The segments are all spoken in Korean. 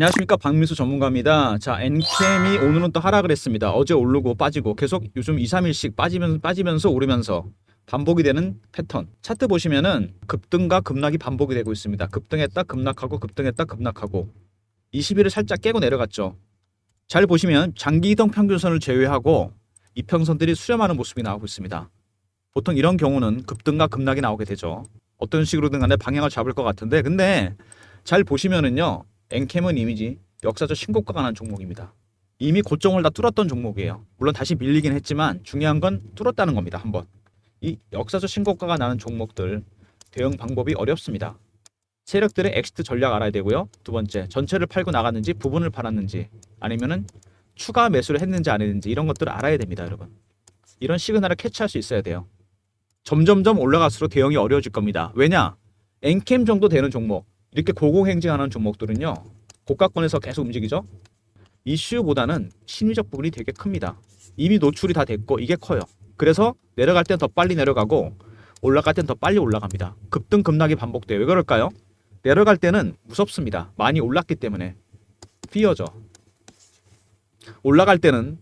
안녕하십니까, 박민수 전문가입니다. 자, 엔캠이 오늘은 또 하락을 했습니다. 어제 오르고 빠지고 계속 요즘 2, 3일씩 빠지면서 오르면서 반복이 되는 패턴. 차트 보시면은 급등과 급락이 반복이 되고 있습니다. 급등했다 급락하고 급등했다 급락하고 20일을 살짝 깨고 내려갔죠. 잘 보시면 장기 이동 평균선을 제외하고 이평선들이 수렴하는 모습이 나오고 있습니다. 보통 이런 경우는 급등과 급락이 나오게 되죠. 어떤 식으로든 간에 방향을 잡을 것 같은데, 근데 잘 보시면은요, 엔캠은 이미지 역사적 신고가가 난 종목입니다. 이미 고점을 다 뚫었던 종목이에요. 물론 다시 밀리긴 했지만 중요한 건 뚫었다는 겁니다. 한번 이 역사적 신고가가 나는 종목들 대응 방법이 어렵습니다. 세력들의 엑시트 전략 알아야 되고요. 두 번째, 전체를 팔고 나갔는지 부분을 팔았는지 아니면은 추가 매수를 했는지 안 했는지 이런 것들을 알아야 됩니다, 여러분. 이런 시그널을 캐치할 수 있어야 돼요. 점점점 올라갈수록 대응이 어려워질 겁니다. 왜냐? 엔캠 정도 되는 종목, 이렇게 고공행진하는 종목들은요, 고가권에서 계속 움직이죠. 이슈보다는 심리적 부분이 되게 큽니다. 이미 노출이 다 됐고 이게 커요. 그래서 내려갈 땐 더 빨리 내려가고 올라갈 땐 더 빨리 올라갑니다. 급등 급락이 반복돼요. 왜 그럴까요? 내려갈 때는 무섭습니다. 많이 올랐기 때문에 피어죠. 올라갈 때는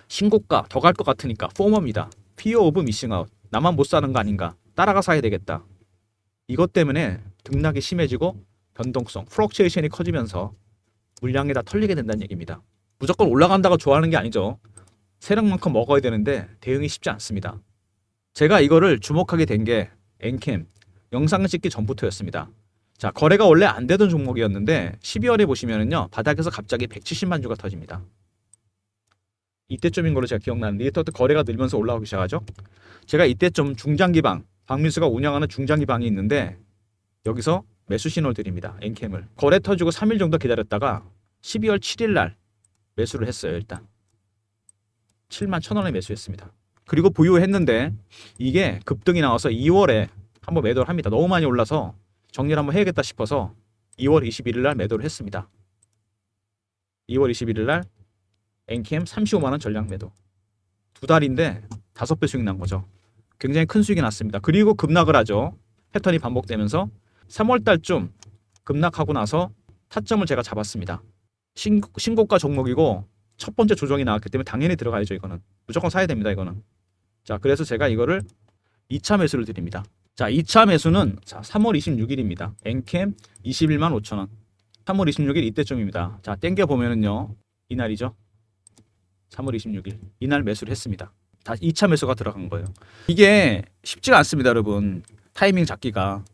신고가 더 갈 것 같으니까 포머입니다. 피어 오브 미싱 아웃. 나만 못 사는 거 아닌가? 따라가 사야 되겠다. 이것 때문에 등락이 심해지고 변동성, 플럭츄에이션이 커지면서 물량이 다 털리게 된다는 얘기입니다. 무조건 올라간다고 좋아하는 게 아니죠. 세력만큼 먹어야 되는데 대응이 쉽지 않습니다. 제가 이거를 주목하게 된 게 엔캠 영상을 찍기 전부터였습니다. 자, 거래가 원래 안 되던 종목이었는데 12월에 보시면은요, 바닥에서 갑자기 170만 주가 터집니다. 이때쯤인 걸로 제가 기억나는데 이때부터 거래가 늘면서 올라오기 시작하죠. 제가 이때쯤 중장기방, 박민수가 운영하는 중장기방이 있는데 여기서 매수 신호를 드립니다. 엔캠을 거래 터지고 3일 정도 기다렸다가 12월 7일 날 매수를 했어요. 일단 7만 1,000원에 매수했습니다. 그리고 보유했는데 이게 급등이 나와서 2월에 한번 매도를 합니다. 너무 많이 올라서 정리를 한번 해야겠다 싶어서 2월 21일 날 매도를 했습니다. 2월 21일 날 엔캠 35만 원 전량 매도. 두 달인데 5배 수익 난 거죠. 굉장히 큰 수익이 났습니다. 그리고 급락을 하죠. 패턴이 반복되면서 3월 달쯤 급락하고 나서 타점을 제가 잡았습니다. 신고가 종목이고 첫 번째 조정이 나왔기 때문에 당연히 들어가야죠. 이거는 무조건 사야 됩니다. 이거는. 자, 그래서 제가 이거를 2차 매수를 드립니다. 자, 2차 매수는 3월 26일입니다. 엔캠 21만 5천원. 3월 26일 이때쯤입니다. 자, 땡겨 보면은요, 이날이죠. 3월 26일 이날 매수를 했습니다. 다 2차 매수가 들어간 거예요. 이게 쉽지가 않습니다, 여러분. 타이밍 잡기가.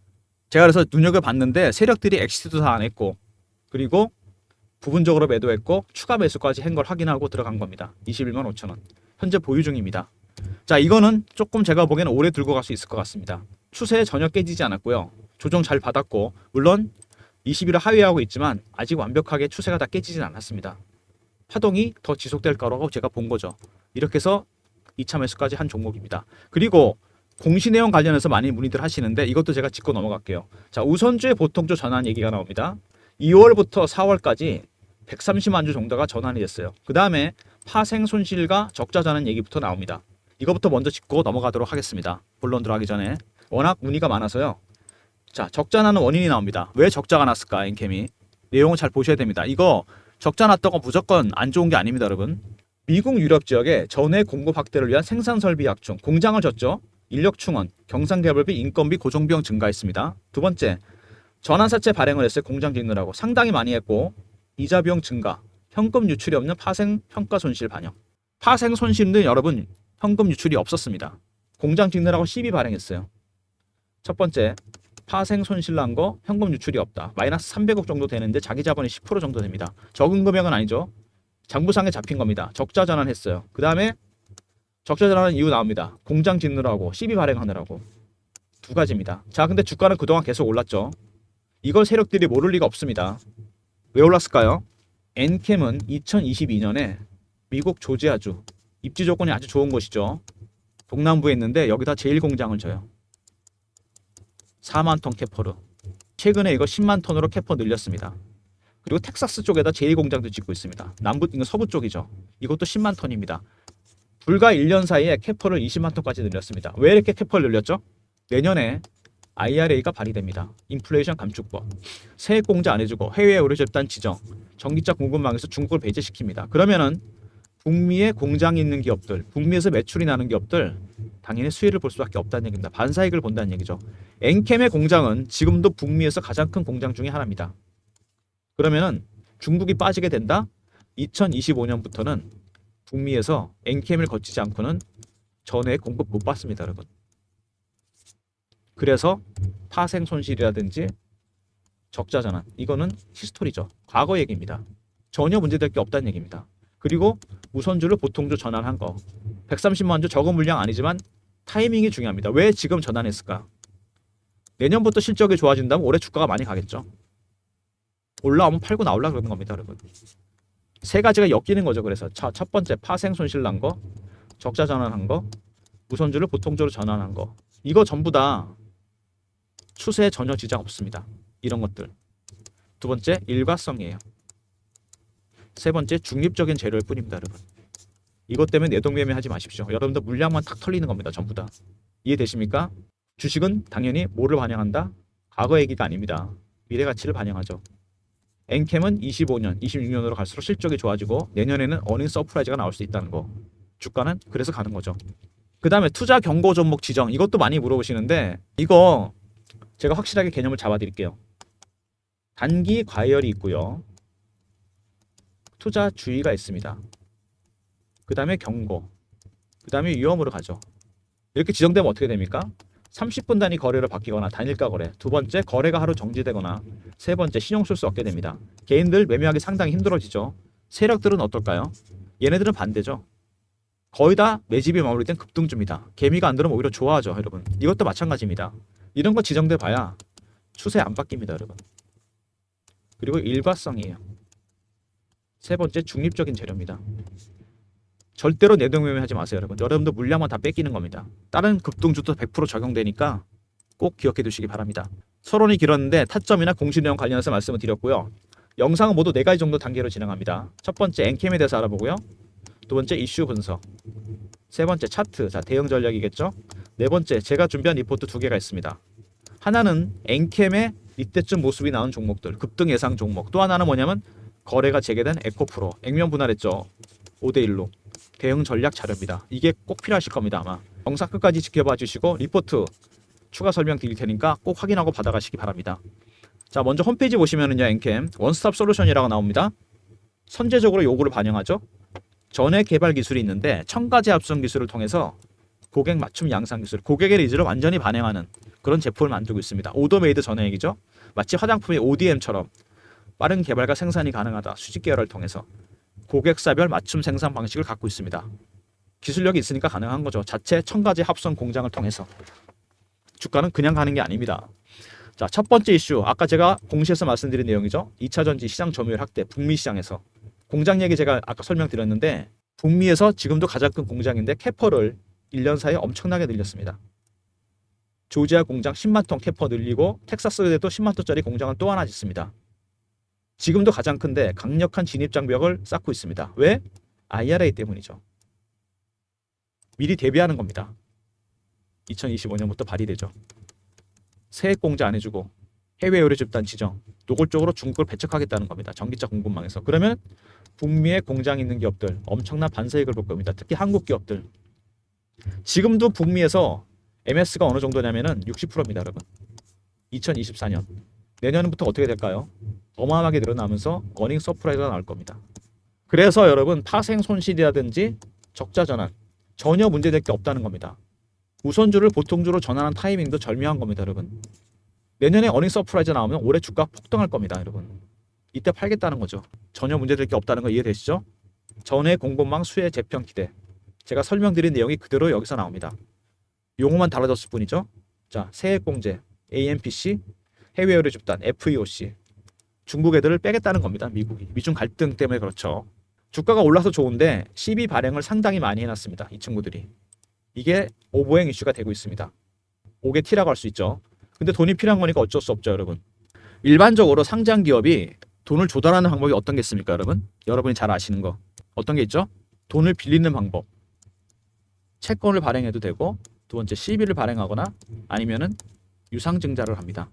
제가 그래서 눈여겨봤는데 세력들이 엑시트도 다 안 했고 그리고 부분적으로 매도했고 추가 매수까지 한 걸 확인하고 들어간 겁니다. 21만 5천원. 현재 보유 중입니다. 자, 이거는 조금 제가 보기에는 오래 들고 갈 수 있을 것 같습니다. 추세 전혀 깨지지 않았고요. 조정 잘 받았고 물론 20일을 하회하고 있지만 아직 완벽하게 추세가 다 깨지진 않았습니다. 파동이 더 지속될 거라고 제가 본 거죠. 이렇게 해서 2차 매수까지 한 종목입니다. 그리고 공시 내용 관련해서 많이 문의들 하시는데 이것도 제가 짚고 넘어갈게요. 자, 우선주의 보통주 전환 얘기가 나옵니다. 2월부터 4월까지 130만 주 정도가 전환이 됐어요. 그 다음에 파생 손실과 적자 전환 얘기부터 나옵니다. 이거부터 먼저 짚고 넘어가도록 하겠습니다. 본론 들어가기 전에 워낙 문의가 많아서요. 자, 적자 나는 원인이 나옵니다. 왜 적자가 났을까? 엔캠이 내용을 잘 보셔야 됩니다. 이거 적자 났다고 무조건 안 좋은 게 아닙니다, 여러분. 미국 유럽 지역에 전해 공급 확대를 위한 생산 설비 약충, 공장을 졌죠. 인력 충원, 경상개발비, 인건비, 고정비용 증가했습니다. 두 번째, 전환사채 발행을 했어요. 공장 짓느라고 상당히 많이 했고 이자 비용 증가, 현금 유출이 없는 파생 평가 손실 반영. 파생 손실은 여러분 현금 유출이 없었습니다. 공장 짓느라고 시비 발행했어요. 첫 번째, 파생 손실 난 거 현금 유출이 없다. 마이너스 300억 정도 되는데 자기 자본이 10% 정도 됩니다. 적은 금액은 아니죠. 장부상에 잡힌 겁니다. 적자 전환했어요. 그 다음에 적자 전환은 이유 나옵니다. 공장 짓느라고 시비 발행하느라고. 두 가지입니다. 자, 근데 주가는 그동안 계속 올랐죠. 이걸 세력들이 모를 리가 없습니다. 왜 올랐을까요? 엔캠은 2022년에 미국 조지아주 입지 조건이 아주 좋은 곳이죠. 동남부에 있는데 여기다 제1공장을 져요. 4만 톤 캐퍼로. 최근에 이거 10만 톤으로 캐퍼 늘렸습니다. 그리고 텍사스 쪽에다 제1공장도 짓고 있습니다. 남부, 이거 서부 쪽이죠. 이것도 10만 톤입니다. 불과 1년 사이에 캐퍼를 20만 톤까지 늘렸습니다. 왜 이렇게 캐퍼를 늘렸죠? 내년에 IRA가 발의됩니다. 인플레이션 감축법. 세액 공제 안 해주고 해외 의료 집단 지정, 전기차 공급망에서 중국을 배제시킵니다. 그러면은 북미에 공장이 있는 기업들, 북미에서 매출이 나는 기업들 당연히 수혜를 볼 수밖에 없다는 얘기입니다. 반사이익을 본다는 얘기죠. 엔캠의 공장은 지금도 북미에서 가장 큰 공장 중에 하나입니다. 그러면은 중국이 빠지게 된다? 2025년부터는 북미에서 엔캠을 거치지 않고는 전해 공급 못 받습니다, 여러분. 그래서 파생 손실이라든지 적자 전환, 이거는 히스토리죠. 과거 얘기입니다. 전혀 문제될 게 없다는 얘기입니다. 그리고 우선주를 보통주 전환한 거 130만 주 적은 물량 아니지만 타이밍이 중요합니다. 왜 지금 전환했을까? 내년부터 실적이 좋아진다면 올해 주가가 많이 가겠죠. 올라오면 팔고 나올라 그러는 겁니다, 여러분. 세 가지가 엮이는 거죠. 그래서 첫 번째 파생 손실 난 거, 적자 전환한 거, 우선주를 보통주로 전환한 거, 이거 전부 다 추세에 전혀 지장 없습니다. 이런 것들. 두 번째 일과성이에요. 세 번째 중립적인 재료일 뿐입니다, 여러분. 이것 때문에 내동매매 하지 마십시오. 여러분들 물량만 탁 털리는 겁니다, 전부 다. 이해되십니까? 주식은 당연히 뭐를 반영한다? 과거 얘기가 아닙니다. 미래 가치를 반영하죠. 엔캠은 25년, 26년으로 갈수록 실적이 좋아지고 내년에는 어닝 서프라이즈가 나올 수 있다는 거. 주가는 그래서 가는 거죠. 그 다음에 투자 경고 종목 지정. 이것도 많이 물어보시는데 이거 제가 확실하게 개념을 잡아드릴게요. 단기 과열이 있고요. 투자 주의가 있습니다. 그 다음에 경고. 그 다음에 위험으로 가죠. 이렇게 지정되면 어떻게 됩니까? 30분 단위 거래로 바뀌거나 단일가 거래. 두 번째 거래가 하루 정지되거나 세 번째 신용술수 얻게 됩니다. 개인들 매매하기 상당히 힘들어지죠. 세력들은 어떨까요? 얘네들은 반대죠. 거의 다 매집이 마무리된 급등주입니다. 개미가 안 들어오면 오히려 좋아하죠, 여러분. 이것도 마찬가지입니다. 이런 거 지정돼 봐야 추세 안 바뀝니다, 여러분. 그리고 일과성이에요. 세 번째 중립적인 재료입니다. 절대로 내동매매 하지 마세요, 여러분. 여러분들 물량만 다 뺏기는 겁니다. 다른 급등주도 100% 적용되니까 꼭 기억해 두시기 바랍니다. 서론이 길었는데 타점이나 공시 내용 관련해서 말씀을 드렸고요. 영상은 모두 4가지 정도 단계로 진행합니다. 첫 번째 엔캠에 대해서 알아보고요. 두 번째 이슈 분석. 세 번째 차트, 자 대응 전략이겠죠. 네 번째 제가 준비한 리포트 2개가 있습니다. 하나는 엔캠의 이때쯤 모습이 나온 종목들, 급등 예상 종목. 또 하나는 뭐냐면 거래가 재개된 에코프로, 액면 분할했죠. 5대1로. 대응 전략 자료입니다. 이게 꼭 필요하실 겁니다, 아마. 영상 끝까지 지켜봐 주시고 리포트 추가 설명 드릴 테니까 꼭 확인하고 받아가시기 바랍니다. 자, 먼저 홈페이지 보시면은요, 엔캠 원스톱 솔루션이라고 나옵니다. 선제적으로 요구를 반영하죠. 전에 개발 기술이 있는데 첨가제 합성 기술을 통해서 고객 맞춤 양상 기술, 고객의 니즈를 완전히 반영하는 그런 제품을 만들고 있습니다. 오더메이드 전에 얘기죠. 마치 화장품의 ODM처럼 빠른 개발과 생산이 가능하다. 수직 계열을 통해서 고객사별 맞춤 생산 방식을 갖고 있습니다. 기술력이 있으니까 가능한 거죠. 자체 첨가제 합성 공장을 통해서. 주가는 그냥 가는 게 아닙니다. 자, 첫 번째 이슈. 아까 제가 공시에서 말씀드린 내용이죠. 2차 전지 시장 점유율 확대, 북미 시장에서. 공장 얘기 제가 아까 설명드렸는데 북미에서 지금도 가장 큰 공장인데 캐퍼를 1년 사이에 엄청나게 늘렸습니다. 조지아 공장 10만 톤 캐퍼 늘리고 텍사스에도 10만 톤짜리 공장을 또 하나 짓습니다. 지금도 가장 큰데 강력한 진입 장벽을 쌓고 있습니다. 왜? IRA 때문이죠. 미리 대비하는 겁니다. 2025년부터 발의되죠. 세액 공제 안 해주고 해외 의료 집단 지정, 노골적으로 중국을 배척하겠다는 겁니다. 전기차 공급망에서. 그러면 북미에 공장 있는 기업들 엄청난 반사이익을 볼 겁니다. 특히 한국 기업들. 지금도 북미에서 MS가 어느 정도냐면은 60%입니다, 여러분. 2024년. 내년부터 어떻게 될까요? 어마어마하게 늘어나면서 어닝 서프라이즈가 나올 겁니다. 그래서 여러분 파생 손실이라든지 적자 전환 전혀 문제될 게 없다는 겁니다. 우선주를 보통주로 전환한 타이밍도 절묘한 겁니다, 여러분. 내년에 어닝 서프라이즈 나오면 올해 주가 폭등할 겁니다, 여러분. 이때 팔겠다는 거죠. 전혀 문제될 게 없다는 거 이해되시죠? 전해 공급망 수혜 재편 기대. 제가 설명드린 내용이 그대로 여기서 나옵니다. 용어만 달라졌을 뿐이죠. 자, 세액 공제, AMPC, 해외 의료 집단, FEOC. 중국 애들을 빼겠다는 겁니다. 미국이. 미중 갈등 때문에 그렇죠. 주가가 올라서 좋은데 시비 발행을 상당히 많이 해놨습니다. 이 친구들이. 이게 오보행 이슈가 되고 있습니다. 5개 T라고 할 수 있죠. 근데 돈이 필요한 거니까 어쩔 수 없죠, 여러분. 일반적으로 상장 기업이 돈을 조달하는 방법이 어떤 게 있습니까, 여러분? 여러분이 잘 아시는 거. 어떤 게 있죠? 돈을 빌리는 방법. 채권을 발행해도 되고, 두 번째 CB를 발행하거나 아니면은 유상증자를 합니다.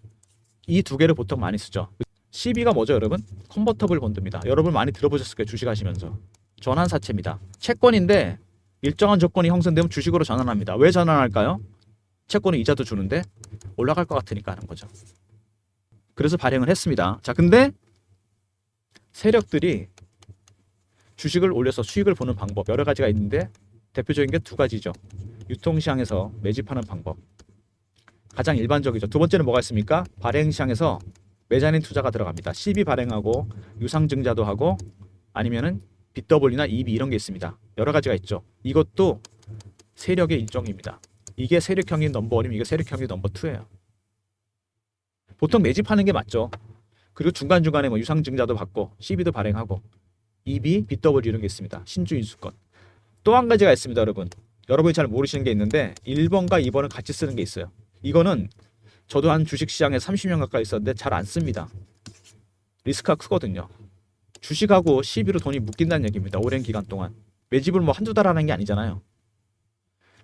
이 두 개를 보통 많이 쓰죠. CB가 뭐죠, 여러분? 컨버터블 본드입니다. 여러분 많이 들어보셨을 거예요, 주식하시면서. 전환사채입니다. 채권인데 일정한 조건이 형성되면 주식으로 전환합니다. 왜 전환할까요? 채권은 이자도 주는데 올라갈 것 같으니까 하는 거죠. 그래서 발행을 했습니다. 자, 근데 세력들이 주식을 올려서 수익을 보는 방법 여러 가지가 있는데 대표적인 게 두 가지죠. 유통시장에서 매집하는 방법. 가장 일반적이죠. 두 번째는 뭐가 있습니까? 발행시장에서 메자닌 투자가 들어갑니다. CB 발행하고 유상증자도 하고 아니면은 BW나 EB 이런 게 있습니다. 여러 가지가 있죠. 이것도 세력의 일종입니다. 이게 세력형이 넘버 1이면 이게 세력형이 넘버 2예요. 보통 매집하는 게 맞죠. 그리고 중간중간에 뭐 유상증자도 받고 CB도 발행하고 EB, BW 이런 게 있습니다. 신주인수권. 또 한 가지가 있습니다, 여러분. 여러분이 잘 모르시는 게 있는데 1번과 2번을 같이 쓰는 게 있어요. 이거는 저도 한 주식시장에 30년 가까이 있었는데 잘 안 씁니다. 리스크가 크거든요. 주식하고 CB로 돈이 묶인다는 얘기입니다. 오랜 기간 동안. 매집을 뭐 한두 달 하는 게 아니잖아요.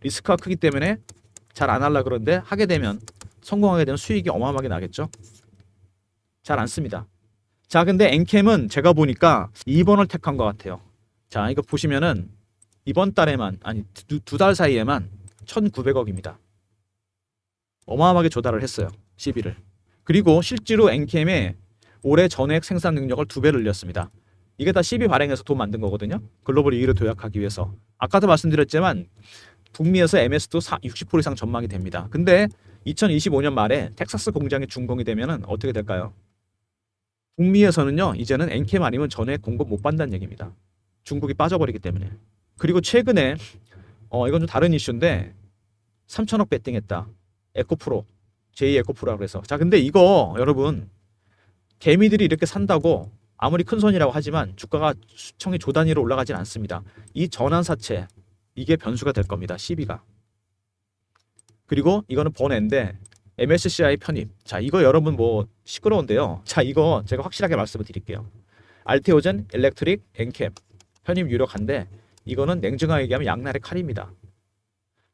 리스크가 크기 때문에 잘 안 하려고 그러는데 하게 되면 성공하게 되면 수익이 어마어마하게 나겠죠. 잘 안 씁니다. 자, 근데 엔캠은 제가 보니까 2번을 택한 것 같아요. 자, 이거 보시면은 이번 달에만 아니 두 달 사이에만 1,900억입니다. 어마어마하게 조달을 했어요. CB를. 그리고 실제로 엔캠의 올해 전액 생산 능력을 2배를 늘렸습니다. 이게 다 CB 발행해서 돈 만든 거거든요. 글로벌 이익을 도약하기 위해서. 아까도 말씀드렸지만 북미에서 MS도 60% 이상 전망이 됩니다. 근데 2025년 말에 텍사스 공장이 준공이 되면은 어떻게 될까요? 북미에서는요, 이제는 엔캠 아니면 전액 공급 못 받는다는 얘기입니다. 중국이 빠져버리기 때문에. 그리고 최근에 이건 좀 다른 이슈인데 3천억 베팅했다. 에코프로, 제2 에코프로라고 해서. 자, 근데 이거 여러분 개미들이 이렇게 산다고 아무리 큰 손이라고 하지만 주가가 수청이 조 단위로 올라가진 않습니다. 이 전환사채 이게 변수가 될 겁니다. CB가. 그리고 이거는 번외인데 MSCI 편입. 자, 이거 여러분 뭐 시끄러운데요. 자, 이거 제가 확실하게 말씀을 드릴게요. 알테오젠, 일렉트릭, 엔캡 편입 유력한데 이거는 냉정하게 얘기하면 양날의 칼입니다.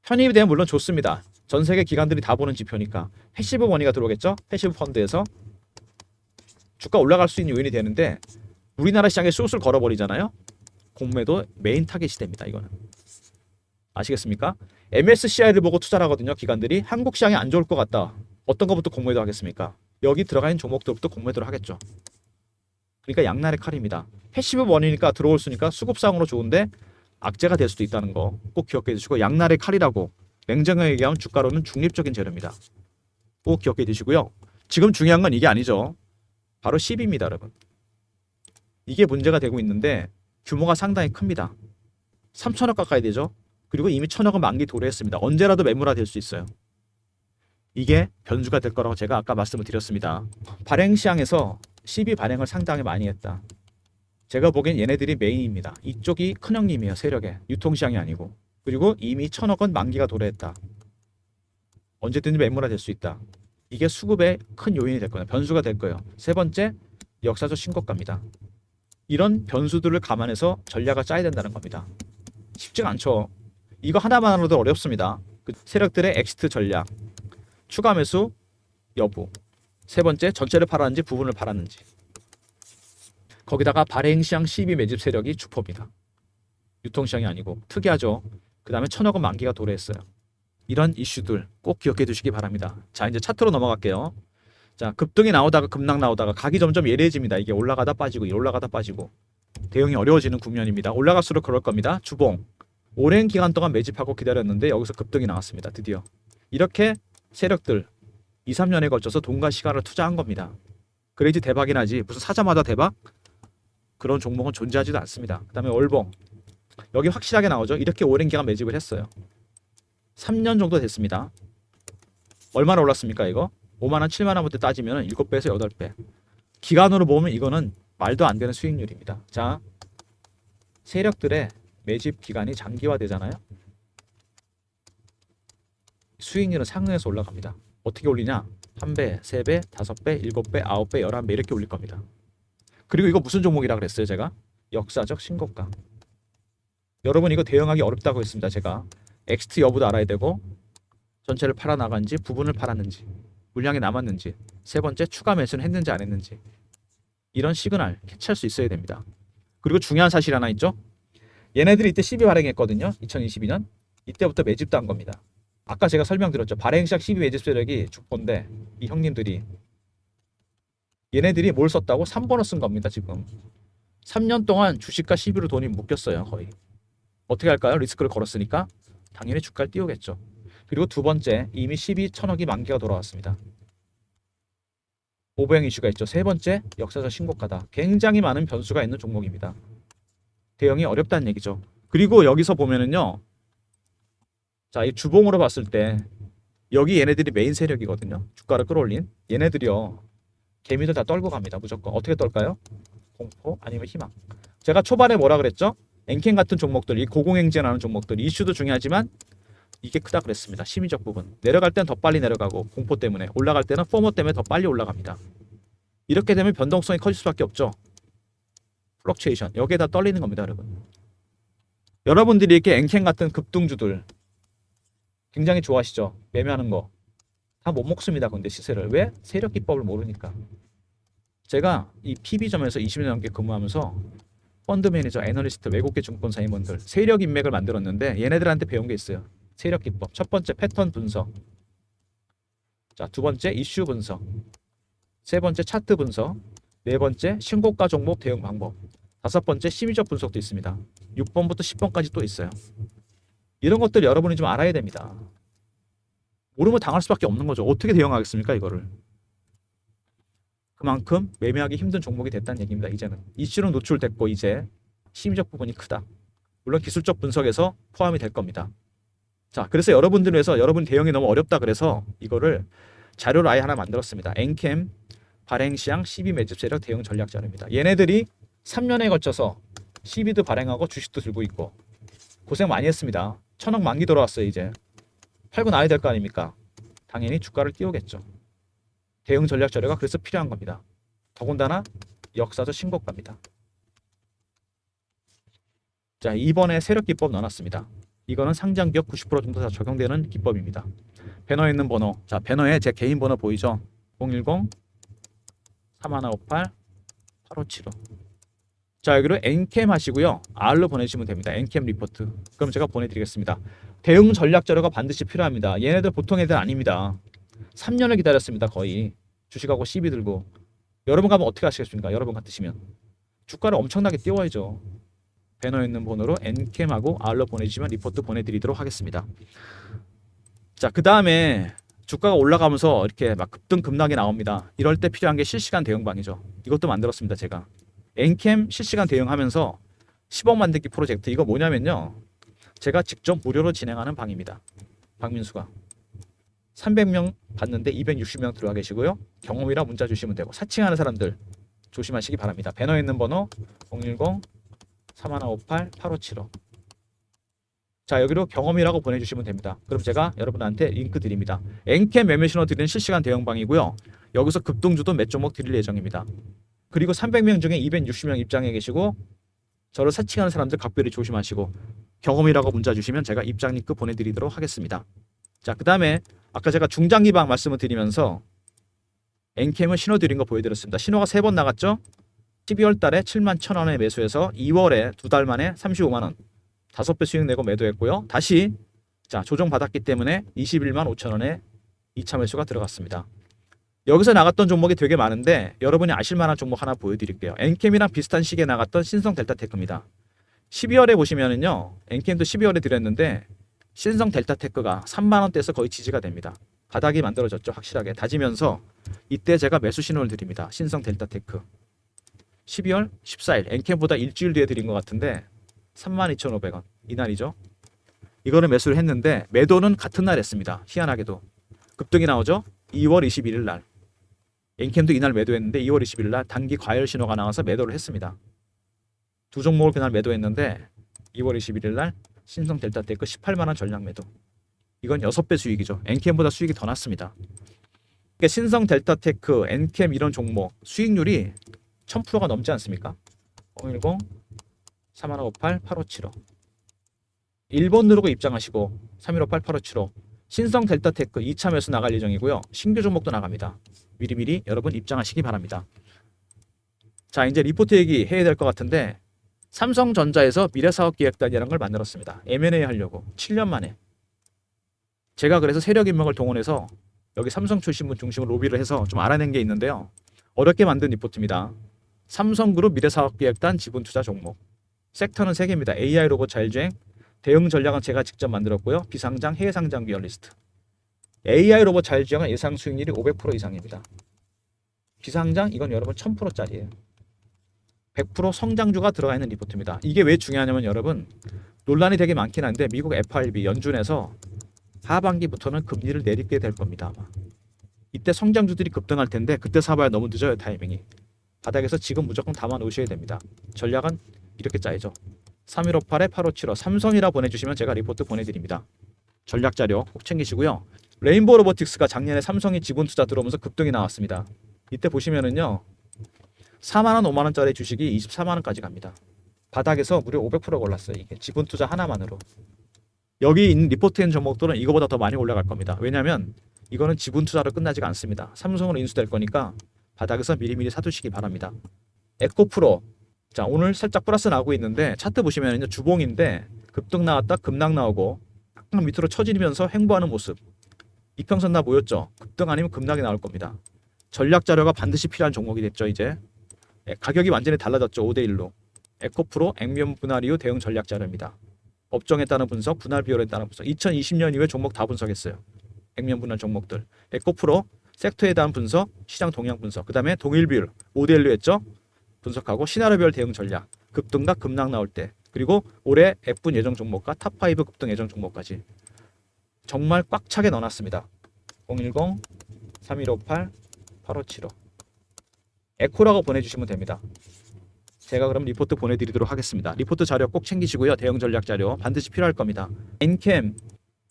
편입이 되면 물론 좋습니다. 전 세계 기관들이 다 보는 지표니까 패시브 머니가 들어오겠죠? 패시브 펀드에서 주가 올라갈 수 있는 요인이 되는데 우리나라 시장에 숏을 걸어버리잖아요. 공매도 메인 타겟이 됩니다. 이거는. 아시겠습니까? MSCI를 보고 투자를 하거든요. 기관들이. 한국 시장이 안 좋을 것 같다. 어떤 것부터 공매도 하겠습니까? 여기 들어가 있는 종목들부터 공매도를 하겠죠. 그러니까 양날의 칼입니다. 패시브 머니니까 들어올 수니까 수급상으로 좋은데 악재가 될 수도 있다는 거 꼭 기억해 두시고 양날의 칼이라고 냉정하게 얘기하면 주가로는 중립적인 재료입니다. 꼭 기억해 두시고요. 지금 중요한 건 이게 아니죠. 바로 CB입니다, 여러분. 이게 문제가 되고 있는데 규모가 상당히 큽니다. 3천억 가까이 되죠. 그리고 이미 1,000억은 만기 도래했습니다. 언제라도 매물화 될 수 있어요. 이게 변수가 될 거라고 제가 아까 말씀을 드렸습니다. 발행 시장에서 CB 발행을 상당히 많이 했다. 제가 보기엔 얘네들이 메인입니다. 이쪽이 큰형님이에요. 세력에. 유통시장이 아니고. 그리고 이미 1,000억은 만기가 도래했다. 언제든지 매물화 될 수 있다. 이게 수급의 큰 요인이 될 거예요. 변수가 될 거예요. 세 번째, 역사적 신고가입니다. 이런 변수들을 감안해서 전략을 짜야 된다는 겁니다. 쉽지가 않죠. 이거 하나만으로도 어렵습니다. 그 세력들의 엑시트 전략, 추가 매수 여부, 세 번째 전체를 팔았는지 부분을 팔았는지, 거기다가 발행시장 CB 매집 세력이 주포입니다. 유통시장이 아니고 특이하죠. 그 다음에 1,000억은 만기가 도래했어요. 이런 이슈들 꼭 기억해 두시기 바랍니다. 자, 이제 차트로 넘어갈게요. 자, 급등이 나오다가 급락 나오다가 각이 점점 예리해집니다. 이게 올라가다 빠지고 올라가다 빠지고 대응이 어려워지는 국면입니다. 올라갈수록 그럴 겁니다. 주봉 오랜 기간 동안 매집하고 기다렸는데 여기서 급등이 나왔습니다. 드디어. 이렇게 세력들 2, 3년에 걸쳐서 돈과 시간을 투자한 겁니다. 그래야지 대박이 나지. 무슨 사자마자 대박? 그런 종목은 존재하지도 않습니다. 그 다음에 월봉. 여기 확실하게 나오죠. 이렇게 오랜 기간 매집을 했어요. 3년 정도 됐습니다. 얼마나 올랐습니까 이거? 5만원, 7만원부터 따지면 7배에서 8배. 기간으로 보면 이거는 말도 안 되는 수익률입니다. 자, 세력들의 매집 기간이 장기화되잖아요. 수익률은 상승해서 올라갑니다. 어떻게 올리냐? 1배, 3배, 5배, 7배, 9배, 11배 이렇게 올릴 겁니다. 그리고 이거 무슨 종목이라 그랬어요 제가? 역사적 신고가. 여러분 이거 대응하기 어렵다고 했습니다. 제가 엑시트 여부도 알아야 되고 전체를 팔아나간지 부분을 팔았는지 물량이 남았는지, 세 번째 추가 매수는 했는지 안 했는지, 이런 시그널 캐치할 수 있어야 됩니다. 그리고 중요한 사실 하나 있죠. 얘네들이 이때 12 발행했거든요. 2022년. 이때부터 매집도 한 겁니다. 아까 제가 설명드렸죠. 발행 시작 12 매집 세력이 주포인데 이 형님들이 얘네들이 뭘 썼다고? 3번을 쓴 겁니다. 지금 3년 동안 주식과 12로 돈이 묶였어요. 거의. 어떻게 할까요? 리스크를 걸었으니까 당연히 주가를 띄우겠죠. 그리고 두 번째, 이미 12 천억이 만기가 돌아왔습니다. 오버행 이슈가 있죠. 세 번째, 역사적 신고가다. 굉장히 많은 변수가 있는 종목입니다. 대응이 어렵다는 얘기죠. 그리고 여기서 보면은요. 자, 이 주봉으로 봤을 때 여기 얘네들이 메인 세력이거든요. 주가를 끌어올린 얘네들이요. 개미들 다 떨고 갑니다. 무조건. 어떻게 떨까요? 공포 아니면 희망. 제가 초반에 뭐라 그랬죠? 엔캠 같은 종목들, 이 고공행진하는 종목들, 이슈도 중요하지만 이게 크다 그랬습니다. 심리적 부분. 내려갈 땐 더 빨리 내려가고 공포 때문에, 올라갈 때는 포모 때문에 더 빨리 올라갑니다. 이렇게 되면 변동성이 커질 수밖에 없죠. 플럭추에이션. 여기에다 떨리는 겁니다, 여러분. 여러분들이 이렇게 엔캠 같은 급등주들 굉장히 좋아하시죠? 매매하는 거. 다 못 먹습니다. 근데 시세를. 왜? 세력 기법을 모르니까. 제가 이 PB점에서 20년 넘게 근무하면서 펀드 매니저, 애널리스트, 외국계 증권사 임원들 세력 인맥을 만들었는데 얘네들한테 배운 게 있어요. 세력 기법. 첫 번째 패턴 분석. 자, 두 번째 이슈 분석. 세 번째 차트 분석. 네 번째 신고가 종목 대응 방법. 다섯 번째 심리적 분석도 있습니다. 6번부터 10번까지 또 있어요. 이런 것들 여러분이 좀 알아야 됩니다. 모르면 당할 수밖에 없는 거죠. 어떻게 대응하겠습니까, 이거를? 그만큼 매매하기 힘든 종목이 됐다는 얘기입니다. 이제는 이슈는 노출됐고 이제 심리적 부분이 크다. 물론 기술적 분석에서 포함이 될 겁니다. 자, 그래서 여러분들 위해서 여러분 대응이 너무 어렵다 그래서 이거를 자료를 아예 하나 만들었습니다. 엔캠 발행시장 12 매집 세력 대응 전략 자료입니다. 얘네들이 3년에 걸쳐서 12도 발행하고 주식도 들고 있고 고생 많이 했습니다. 1000억 만기 돌아왔어요. 이제 팔고 나야 될 거 아닙니까? 당연히 주가를 띄우겠죠. 대응 전략 자료가 그래서 필요한 겁니다. 더군다나 역사적 신고가입니다. 자, 이번에 세력 기법 넣어놨습니다. 이거는 상장 기업 90% 정도 다 적용되는 기법입니다. 배너에 있는 번호. 자, 배너에 제 개인 번호 보이죠? 010-3158-8575. 자, 여기로 엔캠 하시고요. R로 보내주시면 됩니다. 엔캠 리포트. 그럼 제가 보내드리겠습니다. 대응 전략 자료가 반드시 필요합니다. 얘네들 보통 애들 아닙니다. 3년을 기다렸습니다. 거의. 주식하고 시비 들고. 여러분 가면 어떻게 하시겠습니까? 여러분 같으시면. 주가를 엄청나게 띄워야죠. 배너에 있는 번호로 엔캠하고 R로 보내주시면 리포트 보내드리도록 하겠습니다. 자, 그 다음에 주가가 올라가면서 이렇게 막 급등 급락이 나옵니다. 이럴 때 필요한 게 실시간 대응방이죠. 이것도 만들었습니다. 제가. 엔캠 실시간 대응하면서 10억 만들기 프로젝트. 이거 뭐냐면요. 제가 직접 무료로 진행하는 방입니다. 박민수가. 300명 봤는데 260명 들어와 계시고요. 경험이라 문자 주시면 되고 사칭하는 사람들 조심하시기 바랍니다. 배너에 있는 번호 010-3158-8575. 자, 여기로 경험이라고 보내주시면 됩니다. 그럼 제가 여러분한테 링크 드립니다. 엔캠 매매 신호 드리는 실시간 대응방이고요. 여기서 급등주도 몇 종목 드릴 예정입니다. 그리고 300명 중에 260명 입장해 계시고 저를 사칭하는 사람들 각별히 조심하시고 경험이라고 문자 주시면 제가 입장 링크 보내드리도록 하겠습니다. 자, 그 다음에 아까 제가 중장기방 말씀을 드리면서 엔캠을 신호 드린 거 보여드렸습니다. 신호가 3번 나갔죠? 12월 달에 71,000원에 매수해서 2월에 2달 만에 35만원 5배 수익 내고 매도했고요. 다시 자, 조정 받았기 때문에 215,000원에 2차 매수가 들어갔습니다. 여기서 나갔던 종목이 되게 많은데 여러분이 아실 만한 종목 하나 보여드릴게요. 엔캠이랑 비슷한 시기에 나갔던 신성 델타테크입니다. 12월에 보시면은요. 엔캠도 12월에 드렸는데 신성 델타테크가 3만원대에서 거의 지지가 됩니다. 바닥이 만들어졌죠. 확실하게 다지면서 이때 제가 매수 신호를 드립니다. 신성 델타테크 12월 14일 엔캠보다 일주일 뒤에 드린 것 같은데 32,500원 이날이죠. 이거는 매수를 했는데 매도는 같은 날 했습니다. 희한하게도 급등이 나오죠. 2월 21일 날 엔캠도 이날 매도했는데 2월 21일 날 단기 과열 신호가 나와서 매도를 했습니다. 두 종목을 그날 매도했는데 2월 21일 날 신성 델타테크 18만원 전량 매도. 이건 6배 수익이죠. 엔캠보다 수익이 더 났습니다. 그러니까 신성 델타테크, 엔캠 이런 종목 수익률이 1000%가 넘지 않습니까? 010-3158-8575 1번 누르고 입장하시고 3158-8575 신성 델타테크 2차 매수 나갈 예정이고요. 신규 종목도 나갑니다. 미리미리 여러분 입장하시기 바랍니다. 자, 이제 리포트 얘기 해야 될 것 같은데 삼성전자에서 미래사업기획단이라는 걸 만들었습니다. M&A 하려고 7년 만에. 제가 그래서 세력 인맥을 동원해서 여기 삼성 출신분 중심으로 로비를 해서 좀 알아낸 게 있는데요. 어렵게 만든 리포트입니다. 삼성그룹 미래사업기획단 지분투자 종목. 섹터는 3개입니다. AI 로봇 자율주행, 대응 전략은 제가 직접 만들었고요. 비상장, 해외상장 기업 리스트. AI 로봇 자율주행은 예상 수익률이 500% 이상입니다. 비상장 이건 여러분 1000%짜리예요. 100% 성장주가 들어가 있는 리포트입니다. 이게 왜 중요하냐면 여러분 논란이 되게 많긴 한데 미국 FRB 연준에서 하반기부터는 금리를 내리게 될 겁니다. 아마. 이때 성장주들이 급등할 텐데 그때 사봐야 너무 늦어요. 타이밍이. 바닥에서 지금 무조건 담아 놓으셔야 됩니다. 전략은 이렇게 짜야죠. 3158에 8575 삼성이라 보내주시면 제가 리포트 보내드립니다. 전략 자료 꼭 챙기시고요. 레인보우 로보틱스가 작년에 삼성이 지분 투자 들어오면서 급등이 나왔습니다. 이때 보시면은요 4만원 5만원짜리 주식이 24만원까지 갑니다. 바닥에서 무려 500% 올랐어요. 이게 지분 투자 하나만으로. 여기 있는 리포트인 종목들은 이거보다 더 많이 올라갈 겁니다. 왜냐하면 이거는 지분 투자로 끝나지가 않습니다. 삼성으로 인수될 거니까 바닥에서 미리미리 사두시기 바랍니다. 에코프로. 자, 오늘 살짝 플러스 나오고 있는데 차트 보시면 주봉인데 급등 나왔다 급락 나오고 약간 밑으로 처지면서 횡보하는 모습. 이평선 다 보였죠? 급등 아니면 급락이 나올 겁니다. 전략 자료가 반드시 필요한 종목이 됐죠. 이제 가격이 완전히 달라졌죠. 5대1로. 에코프로 액면 분할 이후 대응 전략 자료입니다. 업종에 따른 분석, 분할 비율에 따른 분석. 2020년 이후에 종목 다 분석했어요. 액면 분할 종목들. 에코프로 섹터에 대한 분석, 시장 동향 분석. 그 다음에 동일 비율 5대1로 했죠. 분석하고 시나리오별 대응 전략. 급등과 급락 나올 때. 그리고 올해 F분 예정 종목과 탑5 급등 예정 종목까지. 정말 꽉 차게 넣어놨습니다. 010-3158-8575 에코라고 보내주시면 됩니다. 제가 그럼 리포트 보내드리도록 하겠습니다. 리포트 자료 꼭 챙기시고요. 대응 전략 자료 반드시 필요할 겁니다. 엔캠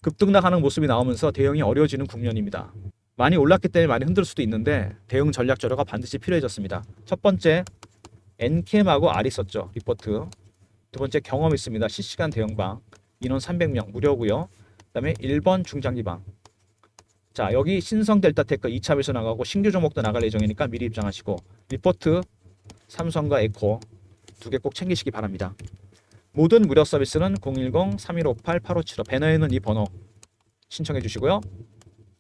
급등락하는 모습이 나오면서 대응이 어려워지는 국면입니다. 많이 올랐기 때문에 많이 흔들 수도 있는데 대응 전략 자료가 반드시 필요해졌습니다. 첫 번째 엔캠하고 R 있었죠. 리포트. 두 번째 경험 있습니다. 실시간 대응방 인원 300명 무료고요. 그 다음에 1번 중장기방. 자, 여기 신성 델타테크 2차 매수 나가고 신규 종목도 나갈 예정이니까 미리 입장하시고 리포트 삼성과 에코 두 개 꼭 챙기시기 바랍니다. 모든 무료 서비스는 010-3158-8575 배너에 있는 이 번호 신청해 주시고요.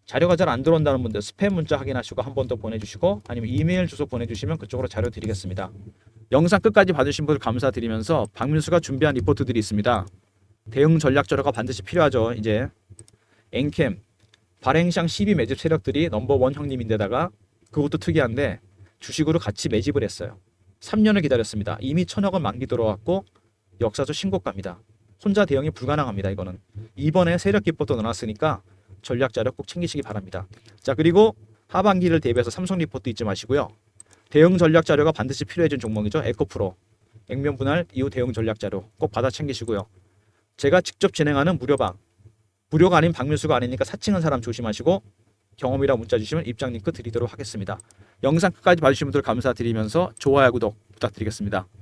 자료가 잘 안 들어온다는 분들 스팸 문자 확인하시고 한 번 더 보내주시고 아니면 이메일 주소 보내주시면 그쪽으로 자료 드리겠습니다. 영상 끝까지 봐주신 분들 감사드리면서 박민수가 준비한 리포트들이 있습니다. 대응 전략 자료가 반드시 필요하죠. 이제 엔캠 발행시장 12 매집 세력들이 넘버원 형님인데다가 그것도 특이한데 주식으로 같이 매집을 했어요. 3년을 기다렸습니다. 이미 1000억원 만기 들어왔고 역사적 신고가입니다. 혼자 대응이 불가능합니다. 이거는 이번에 세력 기법도 넣어놨으니까 전략 자료 꼭 챙기시기 바랍니다. 자, 그리고 하반기를 대비해서 삼성 리포트 잊지 마시고요. 대응 전략 자료가 반드시 필요해진 종목이죠. 에코프로 액면 분할 이후 대응 전략 자료 꼭 받아 챙기시고요. 제가 직접 진행하는 무료방 무료가 아닌 박민수가 아니니까 사칭한 사람 조심하시고 경험이라 문자 주시면 입장 링크 드리도록 하겠습니다. 영상 끝까지 봐주신 분들 감사드리면서 좋아요 구독 부탁드리겠습니다.